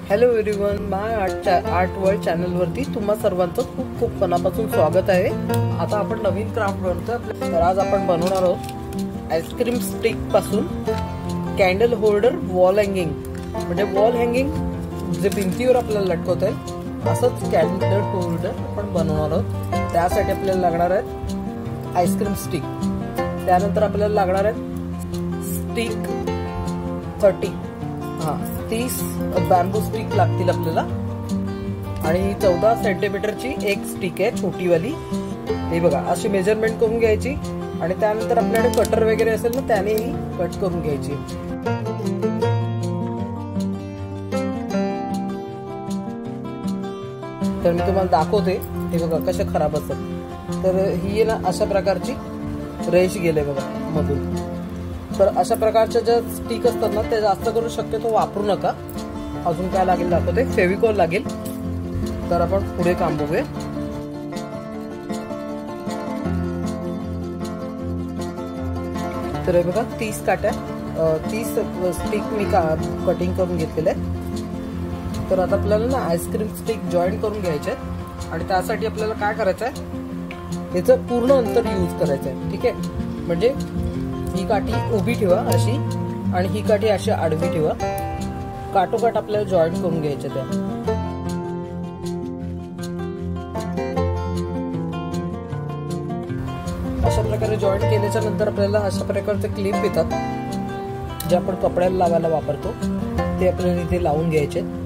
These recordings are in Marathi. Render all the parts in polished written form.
हॅलो एव्हरीवन, माय आर्ट वर्ल्ड चॅनल वरती तुम्हा सर्वांचं खूप खूप मनापासून स्वागत आहे। आता आपण नवीन क्राफ्ट बनवतोय। तर आज आपण बनवणार आहोत आईस्क्रीम स्टिक पासून कॅन्डल होल्डर वॉल हँगिंग, म्हणजे वॉल हँगिंग जे भिंतीवर आपल्याला लटकवता येईल असंच कॅन्डल होल्डर आपण बनवणार आहोत। त्यासाठी आपल्याला लागणार आहे आईस्क्रीम स्टिक, त्यानंतर आपल्याला लागणार आहे स्टिक 30 बॅम्बू स्टिक लागतील आपल्याला, आणि 14 सेंटीमीटरची एक स्टिक आहे छोटीवाली। हे बघा, अशी मेजरमेंट करून घ्यायची आणि त्यानंतर आपल्याकडे कटर वगैरे असेल ना त्यानेही कट करून घ्यायची। तर मी तुम्हाला दाखवते, हे बघा कशा खराब असतात। तर ही ना अशा प्रकारची रेष गेले बघा मधून। तर अशा प्रकारच्या ज्या स्टिक असतात ना त्या जास्त करून शक्यतो वापरू नका। अजून काय लागेल दाखवते, फेविकॉल लागेल। तर आपण पुढे काम बघूया। तर हे बघा 30 काट्या 30 स्टिक मी कटिंग करून घेतलेले आहे। तर आता आपल्याला ना आईस्क्रीम स्टिक जॉईंट करून घ्यायचे आणि त्यासाठी आपल्याला काय करायचं आहे, याचं पूर्ण अंतर यूज करायचं आहे। ठीक आहे, म्हणजे ही काठी उभी ठेवा अशी आणि ही काठी अशी आडवी ठेवा, काटोकाट आपल्याला जॉईंट करून घ्यायचे त्या। अशा प्रकारे जॉईंट केल्याच्या नंतर आपल्याला अशा प्रकारचे क्लिप येतात जे आपण कपड्याला लावायला वापरतो, ते आपल्याला इथे लावून घ्यायचे।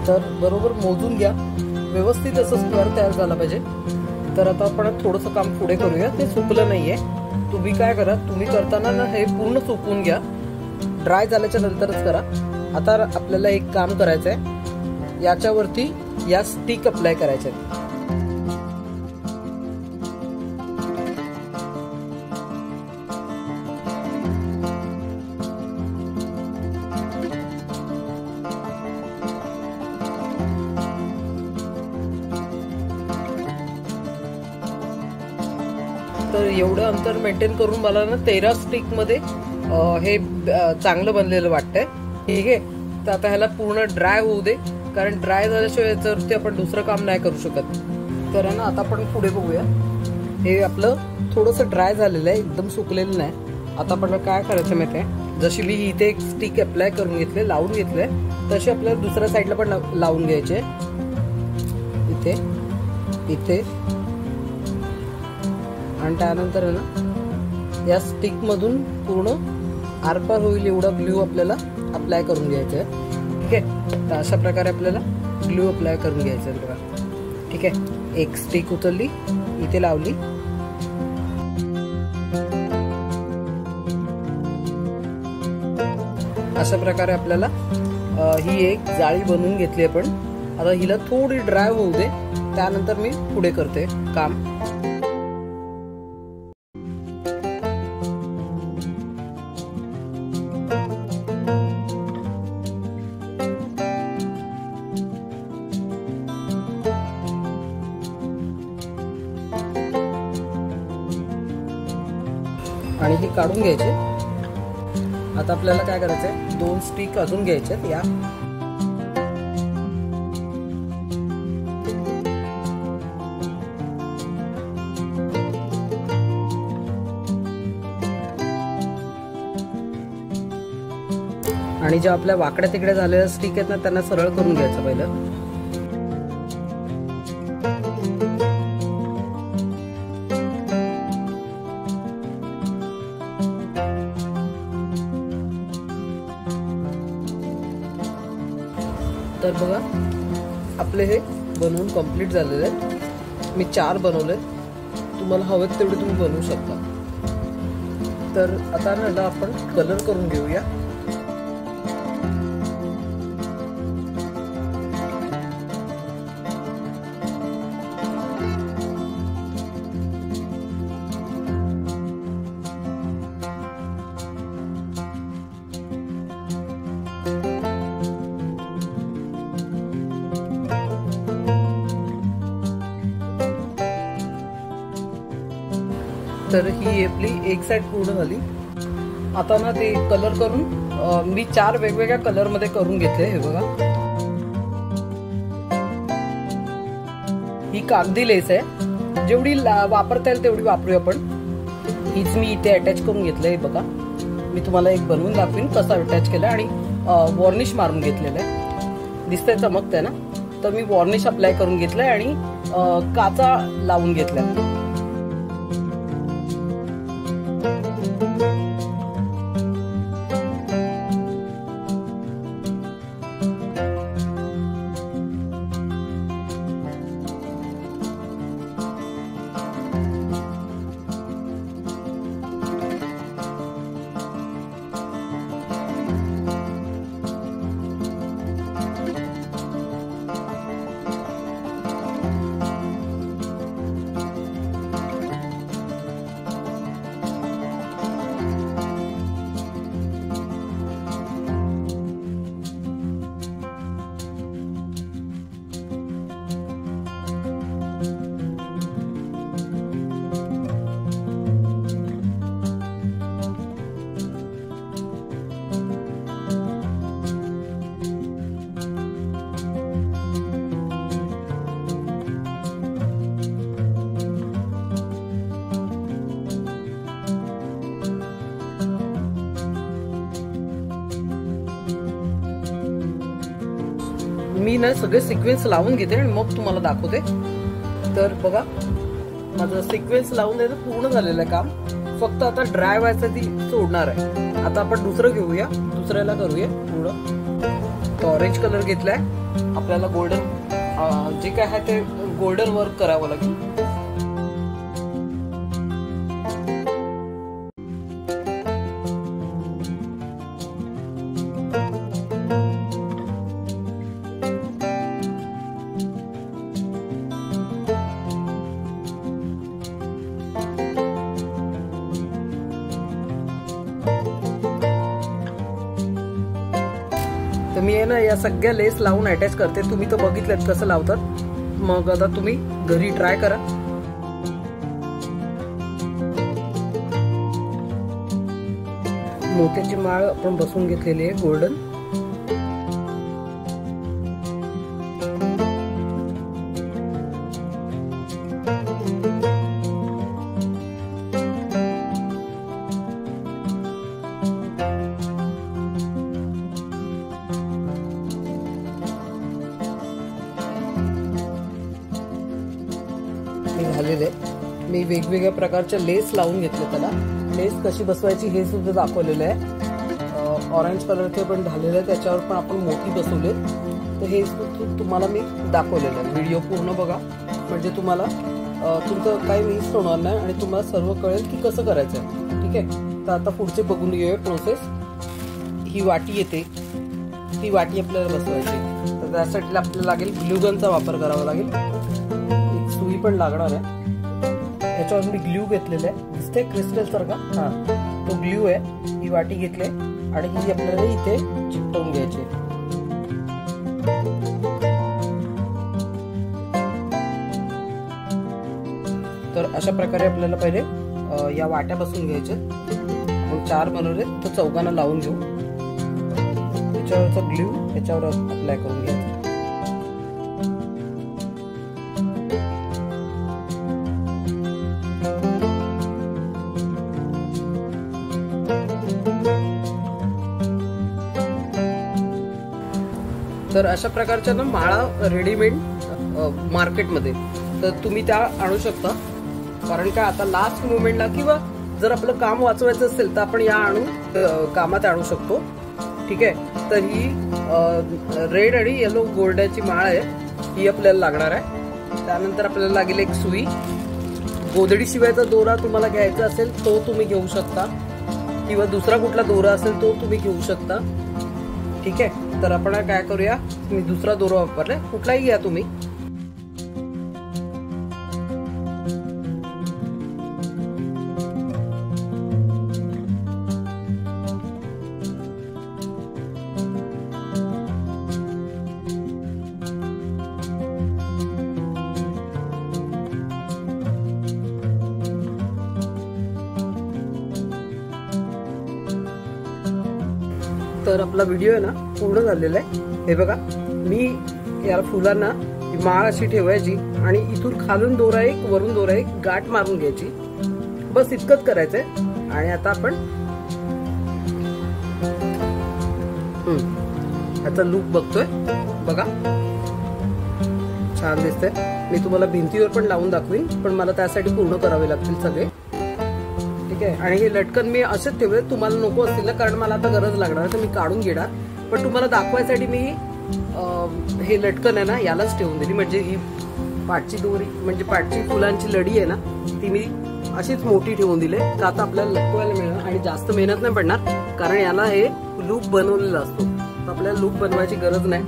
तर बरोबर मोजून घ्या, व्यवस्थित असं स्क्वेअर तयार झाला पाहिजे। तर आता आपण थोडंसं काम पुढे करूया, ते सुकलं नाहीये। तुम्ही काय करा, तुम्ही करताना ना हे पूर्ण सुकवून घ्या, ड्राय झाल्याच्या नंतरच करा। आता आपल्याला एक काम करायचं आहे, याच्यावरती या स्टिक अप्लाय करायच्या आहेत। तर एवढं अंतर मेंटेन करून मला ना 13 स्टिक मध्ये हे चांगलं बनलेलं वाटतंय। ठीक आहे, तर आता ह्याला पूर्ण ड्राय होऊ दे, कारण ड्राय झाल्याशिवाय याच्यावरती आपण दुसरं काम नाही करू शकत। तर ना आता आपण पुढे बघूया। हे आपलं थोडंसं ड्राय झालेलं आहे, एकदम सुकलेलं नाही। आता आपल्याला काय करायचं माहिती आहे, जशी मी इथे एक स्टिक अप्लाय करून घेतले, लावून घेतले, तशी आपल्याला दुसऱ्या साईडला पण लावून घ्यायचे। इथे इथे आणि त्यानंतर ना या स्टिक मधून पूर्ण आरपार होईल एवढा ग्लू आपल्याला अप्लाय करून घ्यायचं आहे। ठीक आहे, तर अशा प्रकारे आपल्याला ग्लू अप्लाय करून घ्यायचं आहे बघा। ठीक आहे, एक स्टिक उचलली, इथे लावली, अशा प्रकारे आपल्याला ही एक जाळी बनवून घेतली आपण। आता हिला थोडी ड्राय होऊ दे, त्यानंतर मी पुढे करते काम। आणि हे काढून घ्यायचे। आता आपल्याला काय करायचंय, 2 स्टिक अजून घ्यायचे या, आणि ज्या आपल्या वाकड्या तिकडे झालेल्या स्टिक आहेत ना त्यांना सरळ करून घ्यायचं पहिलं। तर बघा आपले हे बनवून कंप्लीट झालेले आहेत। मी 4 बनवले, तुम्हाला हवेत तेवढे तुम्ही बनवू शकता। तर आता ना आपण कलर करून घेऊया। तर ही आपली एक साइड पूर्ण झाली. आता ना ते कलर करून मी 4 वेगवेगळ्या कलर मध्ये करून घेतले. हे बघा, ही कागदी लेस आहे, जेवढी वापरता येईल तेवढी वापरूया आपण. हीच मी इथे अटॅच करून घेतलंय. बघा, मी तुम्हाला एक बनवून दाखवीन कसं अटॅच केलं आणि वॉर्निश मारून घेतलेलं आहे. दिसतंय, चमकतंय ना. तर मी वॉर्निश अप्लाय करून घेतलंय आणि काचा लावून घेतल्या. मी ना सगळे सिक्वेन्स लावून घेते आणि मग तुम्हाला दाखवते. तर बघा, माझं सिक्वेन्स लावून द्यायचं पूर्ण झालेलं आहे काम. फक्त आता ड्राय व्हायचं ती सोडणार आहे. आता आपण दुसरं घेऊया, दुसऱ्याला करूया पूर्ण. तो ऑरेंज कलर घेतलाय. आपल्याला गोल्डन जे काय आहे ते गोल्डन वर्क करावं लागेल. तर मी आहे ना या सगळ्या लेस लावून अटॅच करते. तुम्ही तर बघितलेत कसं लावतात. मग आता तुम्ही घरी ट्राय करा. मोत्याची माळ आपण बसवून घेतलेली आहे गोल्डन. झालेले मी वेगवेगळ्या प्रकारच्या लेस लावून घेतले. त्याला लेस कशी बसवायची हे सुद्धा दाखवलेलं आहे. ऑरेंज कलरचे पण झालेले आहे, त्याच्यावर पण आपण मोती बसवले. तर हे तुम्हाला मी दाखवलेलं आहे. व्हिडिओ पूर्ण बघा, म्हणजे तुम्हाला तुमचं काही मिस होणार नाही आणि तुम्हाला सर्व कळेल की कसं करायचं आहे. ठीक आहे, तर आता पुढचे बघून घेऊया प्रोसेस. ही वाटी येते, ती वाटी आपल्याला बसवायची. तर त्यासाठी आपल्याला लागेल ग्लू गनचा वापर करावा लागेल. सुई पण लागणार आहे. याच्यावर मी ग्लू घेतलेला आहे, दिसते क्रिस्टल सारखा. हा, तो ग्लू आहे. ही वाटी घेतली आणि ही आपल्याला इथे चिकटवून घ्यायची. तर अशा प्रकारे आपल्याला पहिले या वाट्या बसून घ्यायच्या. आपण 4 बनवले, तर 4घांना लावून घेऊ. त्याच्यावरचा ग्लू याच्यावर अप्लाय करून घ्यायचा. तर अशा प्रकारच्या ना माळा रेडीमेड मार्केटमध्ये तर तुम्ही त्या आणू शकता. कारण काय आता लास्ट मोमेंटला किंवा जर आपलं काम वाचवायचं असेल तर आपण या कामात आणू शकतो. ठीक आहे, तर ही रेड आणि येलो गोल्डची माळ आहे, ही आपल्याला लागणार आहे. त्यानंतर आपल्याला लागेल एक सुई. गोधडी शिवायचा दोरा तुम्हाला घ्यायचा असेल तो तुम्ही घेऊ शकता, किंवा दुसरा कुठला दोरा असेल तो तुम्ही घेऊ शकता. ठीक आहे, तर आपण काय करूया, मी दुसरा दोरा वापरलाय, कुठलाही घ्या तुम्ही. तर आपला व्हिडिओ आहे ना पूर्ण झालेला आहे. हे बघा, मी याला फुलांना माळ अशी ठेवायची आणि इथून खालून दोरा एक वरून दोरा एक गाठ मारून घ्यायची. बस इतकंच करायचंय. आणि आता आपण याचा लुक बघतोय. बघा छान दिसतंय. मी तुम्हाला भिंतीवर पण लावून दाखवीन, पण मला त्यासाठी पूर्ण करावे लागतील सगळे. ठीक आहे. आणि हे लटकन मी असेच ठेवले. तुम्हाला नको असतील ना, कारण मला आता गरज लागणार तर मी काढून घेणार. पण तुम्हाला दाखवायसाठी मी हे लटकन आहे ना यालाच ठेवून दिली. म्हणजे ही पाटची दोरी म्हणजे पाटची फुलांची लढी आहे ना ती मी अशीच मोठी ठेवून दिली का आता आपल्याला लटकवायला मिळणार आणि जास्त मेहनत नाही पडणार. कारण याला हे लूप बनवलेला असतो, तर आपल्याला लूप बनवायची गरज नाही.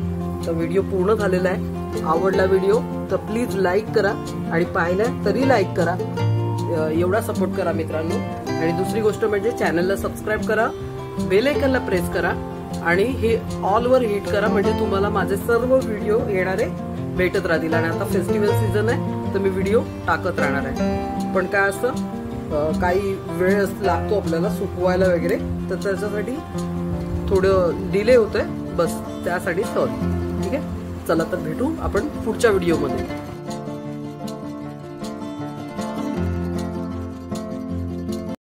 तर व्हिडिओ पूर्ण झालेला आहे. आवडला व्हिडिओ तर प्लीज लाईक करा आणि पाहिला तरी लाईक करा. एवढा सपोर्ट करा मित्रांनो. आणि दुसरी गोष्ट म्हणजे चॅनलला सबस्क्राईब करा, बेल आयकॉनला प्रेस करा आणि हे ऑल वर हिट करा, म्हणजे तुम्हाला माझे सर्व व्हिडिओ येणारे भेटत राहतील. आणि आता फेस्टिवल सीझन आहे तर मी व्हिडिओ टाकत राहणार आहे. पण काय असतं, काही वेळ लागतो आपल्याला सुकवायला वगैरे, तर त्याच्यासाठी थोडं डिले होतंय. बस त्यासाठी सॉरी. ठीक आहे, चला तर भेटू आपण पुढच्या व्हिडिओमध्ये.